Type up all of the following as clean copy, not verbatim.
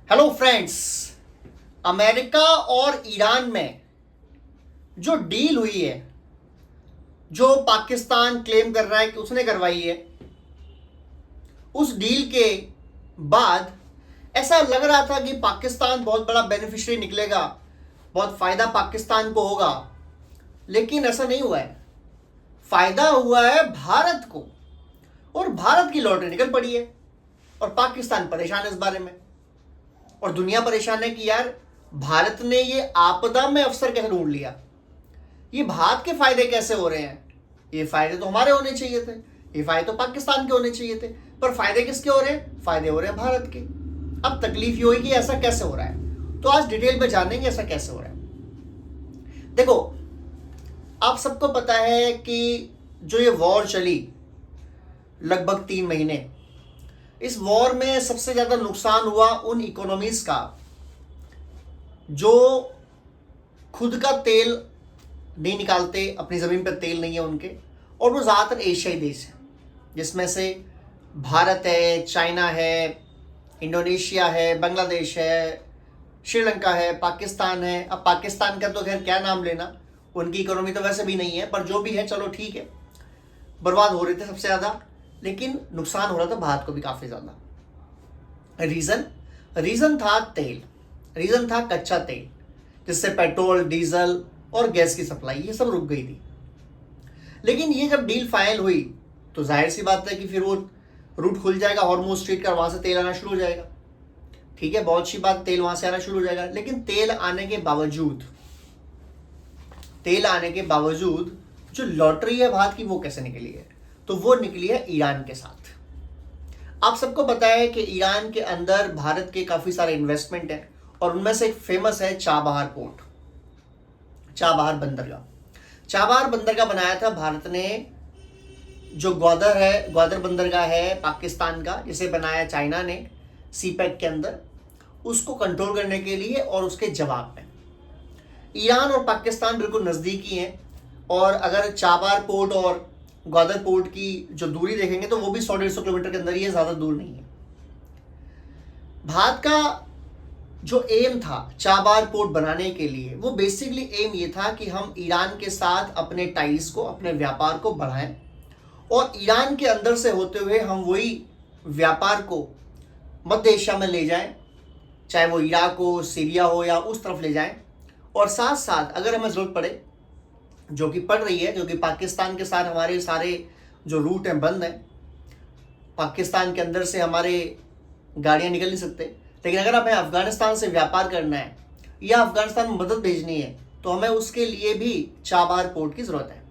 Hello friends. America और Iran में जो डील हुई है, जो पाकिस्तान क्लेम कर रहा है कि उसने करवाई है, उस डील के बाद ऐसा लग रहा था कि पाकिस्तान बहुत बड़ा बेनिफिशियरी निकलेगा, बहुत फायदा पाकिस्तान को होगा। लेकिन ऐसा नहीं हुआ है। फायदा हुआ है भारत को, और भारत की लॉटरी निकल पड़ी है, और पाकिस्तान परेशान है इस बारे में, और दुनिया परेशान है कि यार भारत ने ये आपदा में अवसर कैसे ढूंढ लिया, ये भारत के फायदे कैसे हो रहे हैं। ये फायदे तो हमारे होने चाहिए थे, ये फायदे तो पाकिस्तान के होने चाहिए थे, पर फायदे किसके हो रहे हैं? फायदे हो रहे हैं भारत के। अब तकलीफ ये हुई कि ऐसा कैसे हो रहा है, तो आज डिटेल में जानेंगे ऐसा कैसे हो रहा है। देखो, आप सबको पता है कि जो ये वॉर चली लगभग 3 महीने, इस वॉर में सबसे ज्यादा नुकसान हुआ उन इकोनॉमीज का जो खुद का तेल नहीं निकालते, अपनी ज़मीन पर तेल नहीं है उनके, और वो ज़्यादातर एशियाई देश हैं, जिसमें से भारत है, चाइना है, इंडोनेशिया है, बांग्लादेश है, श्रीलंका है, पाकिस्तान है। अब पाकिस्तान का तो खैर क्या नाम लेना, उनकी इकोनॉमी तो वैसे भी नहीं है, पर जो भी है चलो ठीक है। बर्बाद हो रहे थे सबसे ज़्यादा, लेकिन नुकसान हो रहा था भारत को भी काफ़ी ज़्यादा। रीज़न था तेल, रीज़न था कच्चा तेल, जिससे पेट्रोल, डीजल और गैस की सप्लाई ये सब रुक गई थी। लेकिन ये जब डील फाइनल हुई तो जाहिर सी बात है कि फिर वो रूट खुल जाएगा हॉर्मुज़ स्ट्रेट का, वहाँ से तेल आना शुरू हो जाएगा। ठीक है, बहुत अच्छी बात, तेल वहाँ से आना शुरू हो जाएगा। लेकिन तेल आने के बावजूद जो लॉटरी है भारत की, वो कैसे निकली है? तो वो निकली है ईरान के साथ। आप सबको पता है कि ईरान के अंदर भारत के काफ़ी सारे इन्वेस्टमेंट हैं, और उनमें से एक फेमस है चाबहार पोर्ट, चाबहार बंदरगाह। चाबहार बंदरगाह बनाया था भारत ने। जो ग्वादर बंदरगाह है पाकिस्तान का, जिसे बनाया चाइना ने सीपैक के अंदर, उसको कंट्रोल करने के लिए, और उसके जवाब में ईरान और पाकिस्तान बिल्कुल नज़दीकी हैं। और अगर चाबहार पोर्ट और ग्वादर पोर्ट की जो दूरी देखेंगे तो वो भी 100-150 किलोमीटर के अंदर ही है, ज़्यादा दूर नहीं है। भारत का जो एम था चाबहार पोर्ट बनाने के लिए, वो बेसिकली एम ये था कि हम ईरान के साथ अपने टाइज को, अपने व्यापार को बढ़ाएं, और ईरान के अंदर से होते हुए हम वही व्यापार को मध्य एशिया में ले जाएं, चाहे वो इराक हो, सीरिया हो, या उस तरफ ले जाएं। और साथ साथ अगर हमें ज़रूरत पड़े, जो कि पड़ रही है, जो कि पाकिस्तान के साथ हमारे सारे जो रूट हैं बंद हैं, पाकिस्तान के अंदर से हमारे गाड़ियाँ निकल नहीं सकते। लेकिन अगर हमें अफगानिस्तान से व्यापार करना है या अफगानिस्तान में मदद भेजनी है, तो हमें उसके लिए भी चाबहार पोर्ट की ज़रूरत है।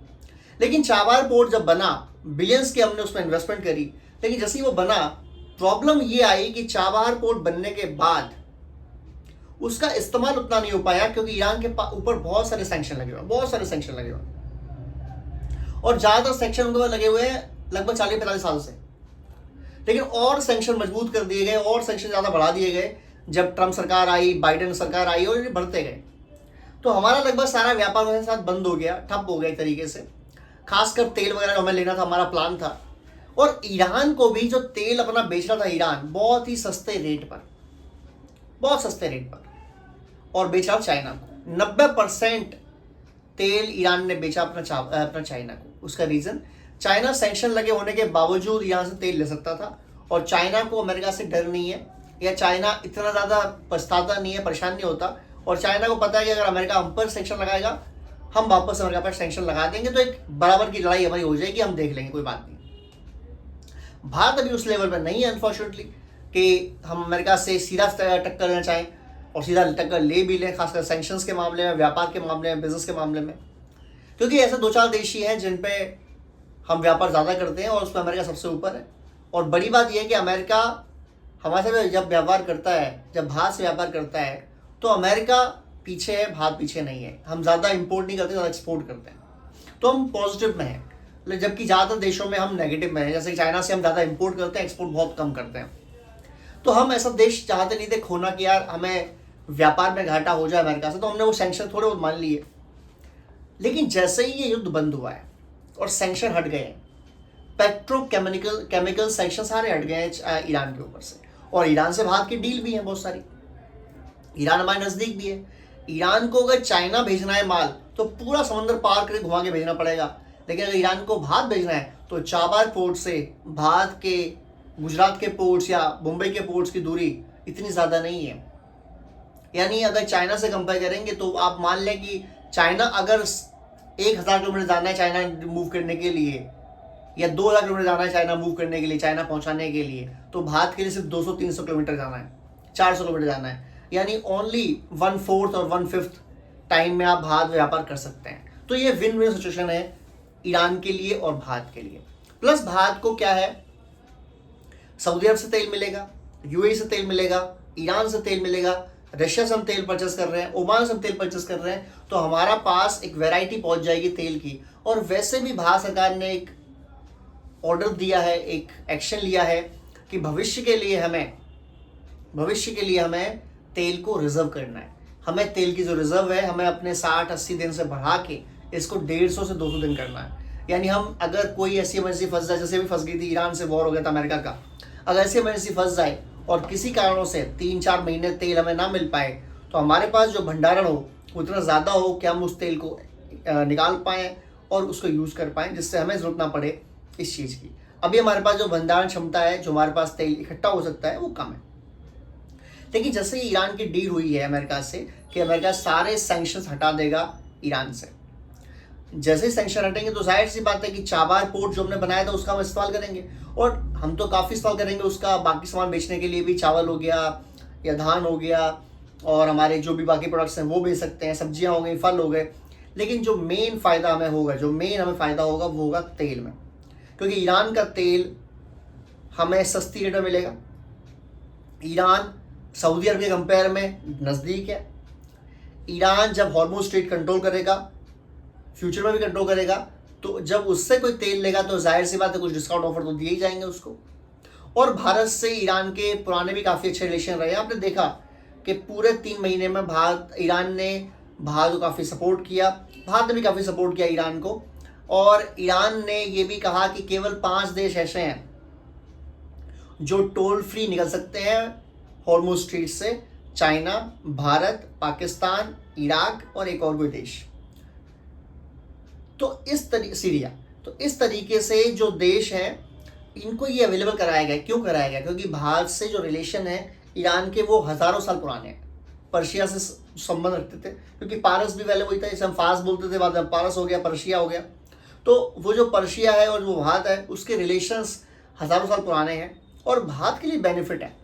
लेकिन चाबहार पोर्ट जब बना, बिलियंस की हमने उसमें इन्वेस्टमेंट करी, लेकिन जैसे ही वो बना, प्रॉब्लम ये आई कि चाबहार पोर्ट बनने के बाद उसका इस्तेमाल उतना नहीं हो पाया, क्योंकि ईरान के ऊपर बहुत सारे सैंक्शन लगे हुए, और ज़्यादातर सैंक्शन उनके ऊपर लगे हुए हैं लगभग 40-45 साल से। लेकिन और सैंक्शन मजबूत कर दिए गए, और सैंक्शन ज़्यादा बढ़ा दिए गए जब ट्रम्प सरकार आई, बाइडेन सरकार आई, और ये बढ़ते गए। तो हमारा लगभग सारा व्यापार उनके साथ बंद हो गया, ठप हो गया एक तरीके से। खासकर तेल वगैरह जो हमें लेना था, हमारा प्लान था। और ईरान को भी जो तेल अपना बेच रहा था ईरान, बहुत ही सस्ते रेट पर, और बेचा चाइना को। 90% तेल ईरान ने बेचा अपना चाइना को। उसका रीज़न, चाइना सैंक्शन लगे होने के बावजूद यहाँ से तेल ले सकता था, और चाइना को अमेरिका से डर नहीं है, या चाइना इतना ज़्यादा पछताता नहीं है, परेशान नहीं होता। और चाइना को पता है कि अगर अमेरिका हम पर सैंक्शन लगाएगा, हम वापस अमेरिका पर सैंक्शन लगा देंगे, तो एक बराबर की लड़ाई हमारी हो जाएगी, हम देख लेंगे, कोई बात नहीं। भारत अभी उस लेवल पर नहीं है अनफॉर्चुनेटली कि हम अमेरिका से सीधा टक्कर लेना चाहें, और सीधा टक्कर ले भी लें, खासकर सैंक्शंस के मामले में, व्यापार के मामले में, बिजनेस के मामले में। क्योंकि ऐसे 2-4 देश ही हैं जिन पे हम व्यापार ज़्यादा करते हैं, और उसमें अमेरिका सबसे ऊपर है। और बड़ी बात यह है कि अमेरिका हमारे से जब व्यापार करता है, जब भारत से व्यापार करता है, तो अमेरिका पीछे है, भारत पीछे नहीं है। हम ज़्यादा इंपोर्ट नहीं करते, ज़्यादा एक्सपोर्ट करते हैं, तो हम पॉजिटिव में हैं। जबकि ज़्यादातर देशों में हम नेगेटिव में हैं, जैसे कि चाइना से हम ज़्यादा इंपोर्ट करते हैं, एक्सपोर्ट बहुत कम करते हैं। तो हम ऐसा देश चाहते नहीं थे खोना कि यार हमें व्यापार में घाटा हो जाए अमेरिका से, तो हमने वो सैंक्शन थोड़े बहुत मान लिए। लेकिन जैसे ही ये युद्ध बंद हुआ है और सैंक्शन हट गए हैं, केमिकल सैंक्शन सारे हट गए हैं ईरान के ऊपर से, और ईरान से भारत की डील भी है बहुत सारी। ईरान हमारे नज़दीक भी है। ईरान को अगर चाइना भेजना है माल तो पूरा समंदर पार करके घुमा के भेजना पड़ेगा, लेकिन अगर ईरान को भारत भेजना है तो चाबार पोर्ट से भारत के गुजरात के पोर्ट्स या मुंबई के पोर्ट्स की दूरी इतनी ज़्यादा नहीं है। यानी अगर चाइना से कंपेयर करेंगे तो आप मान लें कि चाइना अगर 1,000 किलोमीटर जाना है चाइना मूव करने के लिए, या 2,000 किलोमीटर जाना है चाइना मूव करने के लिए, चाइना पहुंचाने के लिए, तो भारत के लिए सिर्फ 200-300 किलोमीटर जाना है, 400 किलोमीटर जाना है। यानी ओनली 1/4 और 1/5 टाइम में आप भारत व्यापार कर सकते हैं। तो ये विन विन सिचुएशन है ईरान के लिए और भारत के लिए। प्लस भारत को क्या है, सऊदी अरब से तेल मिलेगा, यूएई से तेल मिलेगा, ईरान से तेल मिलेगा, रशिया से हम तेल परचेस कर रहे हैं, ओमान से हम तेल परचेस कर रहे हैं, तो हमारा पास एक वैरायटी पहुंच जाएगी तेल की। और वैसे भी भारत सरकार ने एक ऑर्डर दिया है, एक एक्शन लिया है कि भविष्य के लिए हमें तेल को रिजर्व करना है। हमें तेल की जो रिजर्व है हमें अपने 60-80 दिन से बढ़ा के इसको 150 से 200 दिन करना है। यानी हम अगर कोई ऐसी इमरजेंसी फंस जाए, जैसे भी फंस गई थी, ईरान से वॉर हो गया था अमेरिका का, अगर ऐसी इमरजेंसी फंस जाए और किसी कारणों से 3-4 महीने तेल हमें ना मिल पाए, तो हमारे पास जो भंडारण हो उतना ज़्यादा हो कि हम उस तेल को निकाल पाएँ और उसको यूज़ कर पाएँ, जिससे हमें ज़रूरत ना पड़े इस चीज़ की। अभी हमारे पास जो भंडारण क्षमता है, जो हमारे पास तेल इकट्ठा हो सकता है, वो कम है। लेकिन जैसे ही ईरान की डील हुई है अमेरिका से कि अमेरिका सारे सैंक्शंस हटा देगा ईरान से, जैसे ही सैंक्शन हटेंगे तो जाहिर सी बात है कि चाबार पोर्ट जो हमने बनाया था उसका हम इस्तेमाल करेंगे, और हम तो काफ़ी इस्तेमाल करेंगे उसका, बाकी सामान बेचने के लिए भी, चावल हो गया या धान हो गया, और हमारे जो भी बाकी प्रोडक्ट्स हैं वो बेच सकते हैं, सब्जियां हो गई, फल हो गए। लेकिन जो मेन फ़ायदा हमें होगा, वो होगा तेल में, क्योंकि ईरान का तेल हमें सस्ती रेट में मिलेगा। ईरान सऊदी अरब के कंपेयर में नज़दीक है। ईरान जब हॉर्मुज़ स्ट्रेट कंट्रोल करेगा, फ्यूचर में भी कंट्रोल करेगा, तो जब उससे कोई तेल लेगा तो जाहिर सी बात है कुछ डिस्काउंट ऑफर तो दिए ही जाएंगे उसको। और भारत से ईरान के पुराने भी काफ़ी अच्छे रिलेशन रहे। आपने देखा कि पूरे 3 महीने में ईरान ने भारत को काफ़ी सपोर्ट किया, भारत ने भी काफ़ी सपोर्ट किया ईरान को। और ईरान ने ये भी कहा कि केवल 5 देश ऐसे हैं जो टोल फ्री निकल सकते हैं हॉर्मुज़ स्ट्रेट से, चाइना, भारत, पाकिस्तान, इराक और एक और कोई देश। तो सीरिया, तो इस तरीके से जो देश हैं इनको ये अवेलेबल कराया गया। क्यों कराया गया? क्योंकि भारत से जो रिलेशन है ईरान के वो हज़ारों साल पुराने हैं। पर्शिया से संबंध रखते थे, क्योंकि पारस भी पहले वही था, इसे हम फारस बोलते थे, बाद में पारस हो गया, पर्शिया हो गया। तो वो जो पर्शिया है और वो भारत है, उसके रिलेशंस हज़ारों साल पुराने हैं। और भारत के लिए बेनिफिट है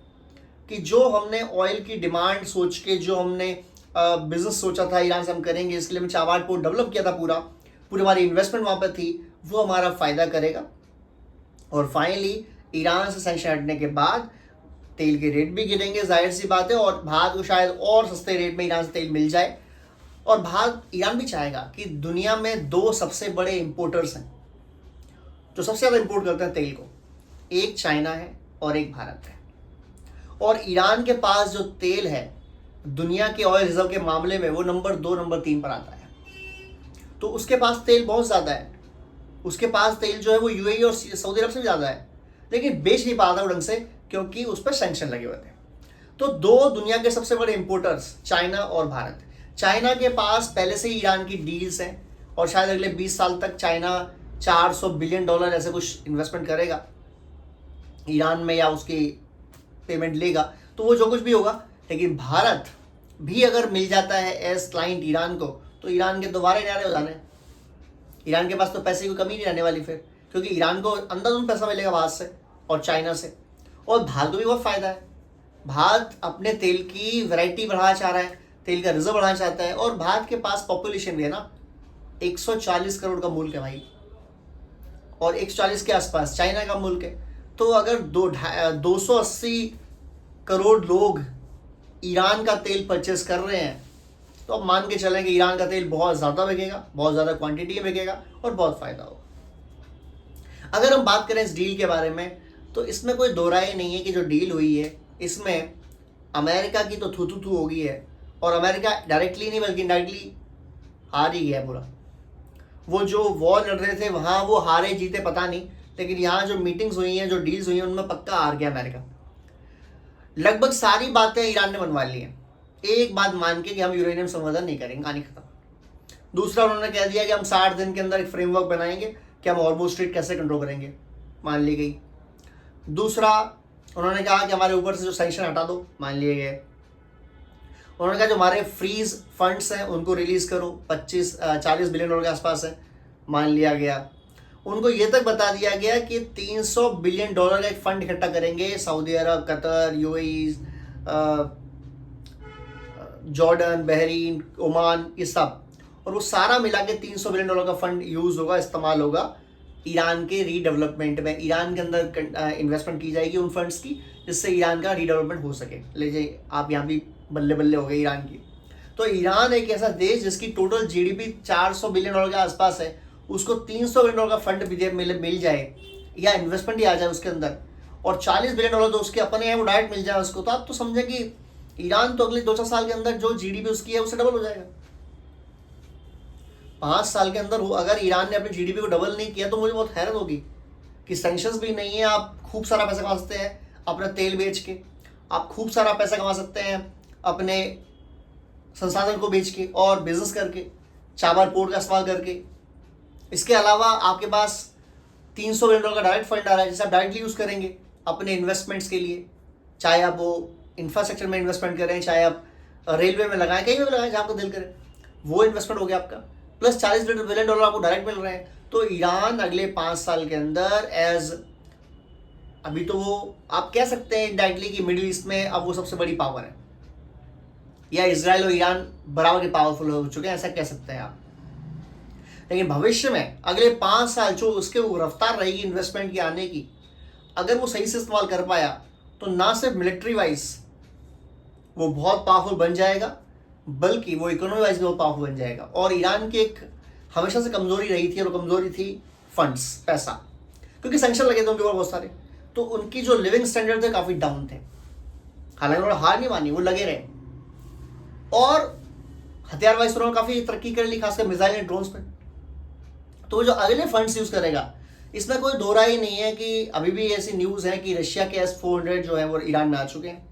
कि जो हमने ऑयल की डिमांड सोच के, जो हमने बिजनेस सोचा था ईरान से हम करेंगे, इसके लिए हमने चाबार पोर्ट डेवलप किया था, पूरी हमारी इन्वेस्टमेंट वहाँ पर थी, वो हमारा फ़ायदा करेगा। और फाइनली ईरान से सैंक्शन हटने के बाद तेल के रेट भी गिरेंगे, जाहिर सी बात है, और भारत को शायद और सस्ते रेट में ईरान से तेल मिल जाए। और ईरान भी चाहेगा कि दुनिया में 2 सबसे बड़े इंपोर्टर्स हैं जो सबसे ज़्यादा इंपोर्ट करते हैं तेल को, एक चाइना है और एक भारत है। और ईरान के पास जो तेल है दुनिया के ऑयल रिजर्व के मामले में वो नंबर 2, नंबर 3 पर आता है। तो उसके पास तेल बहुत ज़्यादा है, उसके पास तेल जो है वो यूएई और सऊदी अरब से भी ज़्यादा है, लेकिन बेच नहीं पा रहा था वो ढंग से, क्योंकि उस पर सैंक्शन लगे हुए थे। तो 2 दुनिया के सबसे बड़े इंपोर्टर्स, चाइना और भारत। चाइना के पास पहले से ही ईरान की डील्स हैं, और शायद अगले 20 साल तक चाइना $400 बिलियन ऐसे कुछ इन्वेस्टमेंट करेगा ईरान में, या उसकी पेमेंट लेगा, तो वो जो कुछ भी होगा। लेकिन भारत भी अगर मिल जाता है एज क्लाइंट ईरान को, तो ईरान के दोबारा नारे हो जाने। ईरान के पास तो पैसे की कमी नहीं रहने वाली फिर, क्योंकि ईरान को अंधाधुंध पैसा मिलेगा भारत से और चाइना से। और भारत को भी बहुत फ़ायदा है, भारत अपने तेल की वैरायटी बढ़ाना चाह रहा है, तेल का रिजर्व बढ़ाना चाहता है। और भारत के पास पॉपुलेशन भी है ना, 140 करोड़ का मुल्क है भाई, और 140 के आसपास चाइना का मुल्क है। तो अगर 280 करोड़ लोग ईरान का तेल परचेस कर रहे हैं, तो अब मान के चलें कि ईरान का तेल बहुत ज़्यादा बिकेगा, बहुत ज़्यादा क्वांटिटी में बिकेगा और बहुत फ़ायदा होगा। अगर हम बात करें इस डील के बारे में, तो इसमें कोई दो राय नहीं है कि जो डील हुई है इसमें अमेरिका की तो थू हो गई है, और अमेरिका डायरेक्टली नहीं बल्कि इनडायरेक्टली हार ही गया है पूरा। वो जो वॉर लड़ रहे थे वहाँ वो हारे जीते पता नहीं, लेकिन यहाँ जो मीटिंग्स हुई हैं, जो डील्स हुई हैं, उनमें पक्का हार गया अमेरिका। लगभग सारी बातें ईरान ने बनवा ली हैं, एक बात मान के कि हम यूरेनियम संवर्धन नहीं करेंगे, कहानी खत्म। दूसरा, उन्होंने कह दिया कि हम 60 दिन के अंदर एक फ्रेमवर्क बनाएंगे कि हम हॉर्मुज़ स्ट्रेट कैसे कंट्रोल करेंगे, मान ली गई। दूसरा, उन्होंने कहा कि हमारे ऊपर से जो सैंक्शन हटा दो, मान लिए गए। उन्होंने कहा जो हमारे फ्रीज फंड्स हैं उनको रिलीज़ करो, 40 बिलियन डॉलर के आसपास है, मान लिया गया। उनको ये तक बता दिया गया कि 300 बिलियन डॉलर का एक फंड इकट्ठा करेंगे, Saudi Arab, Qatar, UAE, Jordan, Bahrain, Oman, ये सब, और वो सारा मिला के 300 बिलियन डॉलर का फंड यूज़ होगा, इस्तेमाल होगा ईरान के रीडेवलपमेंट में। ईरान के अंदर इन्वेस्टमेंट की जाएगी उन फंड्स की, जिससे ईरान का रीडेवलपमेंट हो सके। लीजिए आप यहाँ भी बल्ले बल्ले हो गए ईरान की। तो ईरान एक ऐसा देश जिसकी टोटल जीडीपी 400 बिलियन डॉलर के आसपास है, उसको 300 बिलियन डॉलर का फंड मिल जाए या इन्वेस्टमेंट ही आ जाए उसके अंदर, और 40 बिलियन डॉलर तो उसके अपने हैं वो डायरेक्ट मिल जाए उसको, तो आप तो समझे कि ईरान तो अगले 2-4 साल के अंदर जो जीडीपी उसकी है उससे डबल हो जाएगा। 5 साल के अंदर अगर ईरान ने अपनी जीडीपी को डबल नहीं किया तो मुझे बहुत हैरत होगी कि सैंक्शंस भी नहीं है, आप खूब सारा पैसा कमा सकते हैं अपना तेल बेच के, आप खूब सारा पैसा कमा सकते हैं अपने संसाधन को बेच के और बिजनेस करके, चाबार पोर्ट का इस्तेमाल करके। इसके अलावा आपके पास 300 बिलियन डॉलर का डायरेक्ट फंड आ रहा है जिसे आप डायरेक्टली यूज़ करेंगे अपने इन्वेस्टमेंट्स के लिए, चाहे आप वो इंफ्रास्ट्रक्चर में इन्वेस्टमेंट करें, चाहे आप रेलवे में लगाएं, कहीं भी लगाएं जहाँ आपको दिल करे, वो इन्वेस्टमेंट हो गया आपका, प्लस 40 बिलियन डॉलर आपको डायरेक्ट मिल रहे हैं। तो ईरान अगले 5 साल के अंदर अभी तो वो आप कह सकते हैं इनडायरेक्टली कि मिडिल ईस्ट में अब वो सबसे बड़ी पावर है, या इजराइल और ईरान बराबर के पावरफुल हो चुके हैं, ऐसा कह सकते हैं आप। लेकिन भविष्य में अगले 5 साल जो उसके रफ्तार रहेगी इन्वेस्टमेंट की आने की, अगर वो सही से इस्तेमाल कर पाया तो ना सिर्फ मिलिट्री वाइज वो बहुत पावरफुल बन जाएगा, बल्कि वो इकोनॉमी वाइज भी बहुत पावरफुल बन जाएगा। और ईरान की एक हमेशा से कमजोरी रही थी, और कमजोरी थी फंड्स, पैसा, क्योंकि सैंक्शन लगे थे उनके ऊपर बहुत सारे, तो उनकी जो लिविंग स्टैंडर्ड थे काफ़ी डाउन थे। हालांकि उन्होंने हार नहीं मानी, वो लगे रहे, और हथियार वाइज उन्होंने काफ़ी तरक्की कर ली, खासकर मिसाइल एंड ड्रोन्स में। तो जो अगले फंड्स यूज़ करेगा, इसमें कोई दो राय ही नहीं है कि अभी भी ऐसी न्यूज़ है कि रशिया के S-400 जो है वो ईरान में आ चुके हैं,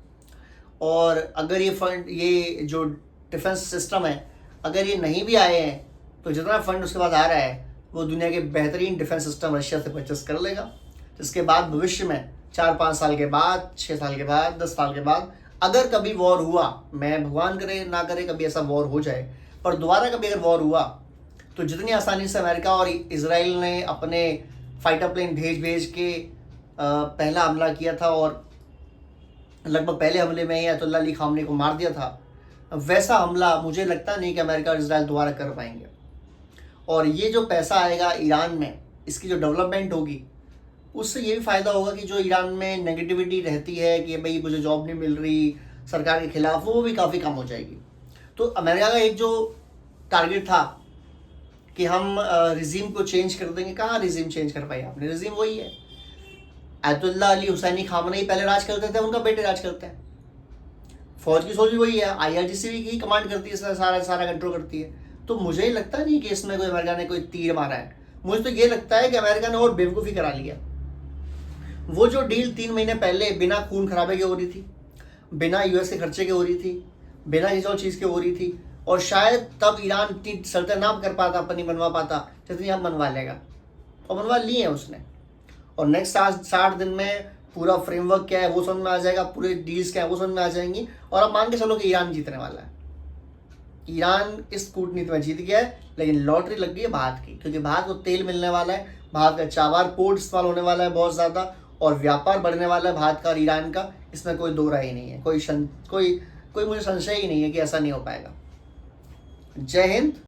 और अगर ये फंड, ये जो डिफेंस सिस्टम है, अगर ये नहीं भी आए हैं तो जितना फंड उसके बाद आ रहा है वो दुनिया के बेहतरीन डिफेंस सिस्टम रशिया से परचेस कर लेगा, जिसके बाद भविष्य में 4-5 साल के बाद, 6 साल के बाद, 10 साल के बाद अगर कभी वॉर हुआ, मैं भगवान करे ना करे कभी ऐसा वॉर हो जाए, पर दोबारा कभी अगर वॉर हुआ तो जितनी आसानी से अमेरिका और इजराइल ने अपने फाइटर प्लेन भेज के पहला हमला किया था और लगभग पहले हमले में ही अयतुल्ला अली खामनी को मार दिया था, वैसा हमला मुझे लगता नहीं कि अमेरिका और इजराइल दोबारा कर पाएंगे। और ये जो पैसा आएगा ईरान में, इसकी जो डेवलपमेंट होगी, उससे ये भी फ़ायदा होगा कि जो ईरान में नेगेटिविटी रहती है कि भाई मुझे जॉब नहीं मिल रही सरकार के खिलाफ, वो भी काफ़ी कम हो जाएगी। तो अमेरिका का एक जो टारगेट था कि हम रिजीम को चेंज कर देंगे, कहाँ रिजीम चेंज कर पाए आपने? रिजीम वही है, अयतुल्ला अली हुसैनी खामनेई पहले राज करते थे, उनका बेटे राज करते हैं, फौज की सोच भी वही है, IRGC की कमांड करती है, सारा कंट्रोल करती है। तो मुझे ही लगता नहीं कि इसमें कोई अमेरिका ने कोई तीर मारा है, मुझे तो ये लगता है कि अमेरिका ने और बेवकूफ़ी करा लिया। वो जो डील 3 महीने पहले बिना खून खराबे के हो रही थी, बिना US के खर्चे के हो रही थी, बिना किसी और चीज़ के हो रही थी, और शायद तब ईरान इतनी शर्तें ना कर पाता, अपनी बनवा पाता जितनी अब बनवा लेगा, और बनवा ली है उसने। और नेक्स्ट 60 दिन में पूरा फ्रेमवर्क क्या है वो समझ में आ जाएगा, पूरे डील्स क्या है वो समझ में आ जाएंगी, और अब मान के चलो कि ईरान जीतने वाला है। ईरान इस कूटनीति में जीत गया है, लेकिन लॉटरी लग गई है भारत की, क्योंकि भारत को तेल मिलने वाला है, भारत का चाबार पोर्ट इस्तेमाल होने वाला है बहुत ज़्यादा, और व्यापार बढ़ने वाला है भारत का और ईरान का, इसमें कोई दो राय ही नहीं है, कोई मुझे संशय ही नहीं है कि ऐसा नहीं हो पाएगा। जय हिंद।